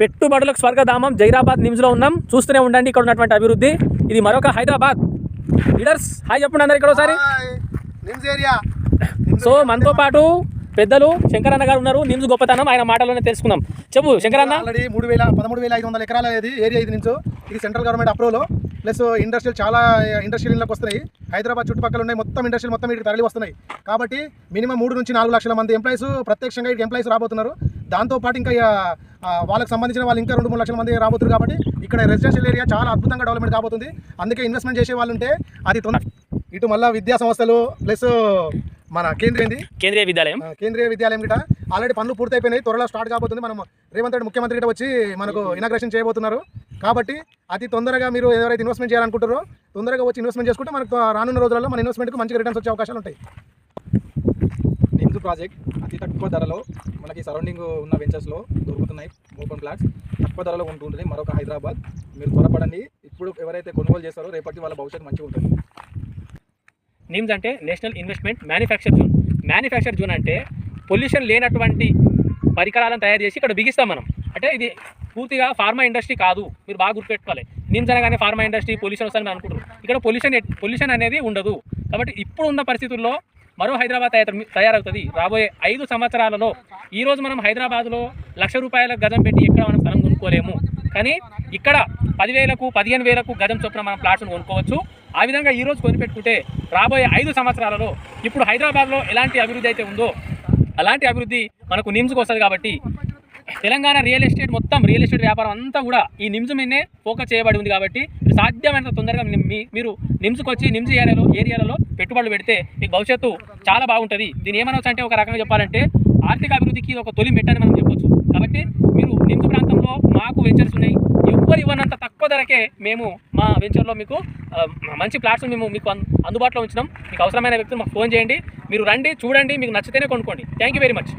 పెట్టుబడులకు స్వర్గధామం జైరాబాద్ నిమ్స్లో ఉన్నాం. చూస్తూనే ఉండండి ఇక్కడ ఉన్నటువంటి అభివృద్ధి. ఇది మరొక హైదరాబాద్. లీడర్స్ హాయ్ చెప్పండి అందరు ఇక్కడ ఒకసారి. సో మనతో పాటు పెద్దలు శంకరన్న గారు ఉన్నారు. నిమ్స్ గొప్పతనం ఆయన మాటలోనే తెలుసుకుందాం. చెప్పు శంకరన్న. ఆల్రెడీ 13,500 ఎకరాల ఏరియా ఇది నిమ్స్. ఇది central government approval plus industrial చాలా ఇండస్ట్రియల్ ఇళ్ళకి వస్తున్నాయి. హైదరాబాద్ చుట్టుపక్కల ఉన్నాయి మొత్తం ఇండస్ట్రియల్ మొత్తం ఇక్కడికి తరలి వస్తున్నాయి. కాబట్టి మినిమం 3 నుంచి 4 లక్షల మంది ఎంప్లాయీస్ ప్రత్యక్షంగా ఇక్కడికి ఎంప్లాయీస్ రాబోతున్నారు. దాంతోపాటు ఇంకా వాళ్ళకి సంబంధించిన వాళ్ళు ఇంకా 2-3 లక్షల మంది రాబోతున్నారు. కాబట్టి ఇక్కడ రెసిడెన్షియల్ ఏరియా చాలా అద్భుతంగా డెవలప్మెంట్ కాబోతుంది. అందుకే ఇన్వెస్ట్మెంట్ చేసే వాళ్ళు ఉంటే అది ఇటు మళ్ళీ విద్యా సంస్థలు ప్లస్ మన కేంద్రీయ విద్యాలయం గిట ఆల్రెడీ పనులు పూర్తయిపోయినాయి. త్వరలో స్టార్ట్ కాబోతుంది. మనం రేవంత్ రెడ్డి ముఖ్యమంత్రి గిట వచ్చి మనకు ఇనాగ్రేషన్ చేయబోతున్నారు. కాబట్టి అతి తొందరగా మీరు ఎవరైతే ఇన్వెస్ట్మెంట్ చేయాలనుకుంటారో తొందరగా వచ్చి ఇన్వెస్ట్మెంట్ చేసుకుంటే మనకు రానున్న రోజుల్లో మన ఇన్వెస్ట్మెంట్కి మంచి రిటర్న్స్ వచ్చే అవకాశాలు ఉంటాయి. నిమ్స్ ప్రాజెక్ట్ అతి తక్కువ ధరలో మనకి సరౌండింగ్ ఉన్న వెంచర్స్లో దొరుకుతున్నాయి. ఓపెన్ ప్లాట్స్ తక్కువ ధరలో ఉంటుంది. మరొక హైదరాబాద్. మీరు త్వరపడండి. ఇప్పుడు ఎవరైతే కొనుగోలు చేస్తారో రేపటి వాళ్ళ భవిష్యత్తు మంచిగా ఉంటుంది. నిమ్స్ అంటే నేషనల్ ఇన్వెస్ట్మెంట్ మ్యానుఫ్యాక్చర్ జోన్ అంటే పొల్యూషన్ లేనటువంటి పరికరాలను తయారు చేసి ఇక్కడ బిగిస్తాం మనం. అంటే ఇది పూర్తిగా ఫార్మా ఇండస్ట్రీ కాదు. మీరు బాగా గుర్తుపెట్టుకోవాలి. నిమ్స్ అనగానే ఫార్మా ఇండస్ట్రీ పొల్యూషన్ వస్తుందని అనుకుంటారు. ఇక్కడ పొల్యూషన్ అనేది ఉండదు. కాబట్టి ఇప్పుడు ఉన్న పరిస్థితుల్లో మరో హైదరాబాద్ తయారవుతుంది. రాబోయే 5 సంవత్సరాలలో ఈరోజు మనం హైదరాబాద్లో ₹1,00,000 గజం పెట్టి ఎక్కడ మనం స్థలం కొనుక్కోలేము. కానీ ఇక్కడ 10,000కు 15,000కు గజం చొప్పున మనం ప్లాట్స్ను కొనుక్కోవచ్చు. ఆ విధంగా ఈరోజు కొనిపెట్టుకుంటే రాబోయే 5 సంవత్సరాలలో ఇప్పుడు హైదరాబాద్లో ఎలాంటి అభివృద్ధి అయితే ఉందో అలాంటి అభివృద్ధి మనకు నిమ్స్కి వస్తుంది. కాబట్టి తెలంగాణ రియల్ ఎస్టేట్ వ్యాపారం అంతా కూడా ఈ నిమ్స్ మీదనే ఫోకస్ చేయబడి ఉంది. కాబట్టి సాధ్యమైనంత తొందరగా మీరు నిమ్స్కి వచ్చి నిమ్స్ ఏరియాలలో పెట్టుబడులు పెడితే మీకు భవిష్యత్తు చాలా బాగుంటుంది. దీని ఏమనవచ్చు అంటే ఒక రకంగా చెప్పాలంటే ఆర్థిక అభివృద్ధికి ఒక తొలి మెట్టని మనం చెప్పొచ్చు. కాబట్టి మీరు నిమ్స్ ప్రాంతంలో మాకు వెంచర్స్ ఉన్నాయి. ఎవ్వరు ఇవ్వనంత తక్కువ ధరకే మేము మా వెంచర్లో మీకు మంచి ప్లాట్స్ మేము మీకు అందుబాటులో ఉంచినాం. మీకు అవసరమైన వ్యక్తులు మాకు ఫోన్ చేయండి. మీరు రండి, చూడండి, మీకు నచ్చితేనే కొనుక్కోండి. Thank you very much.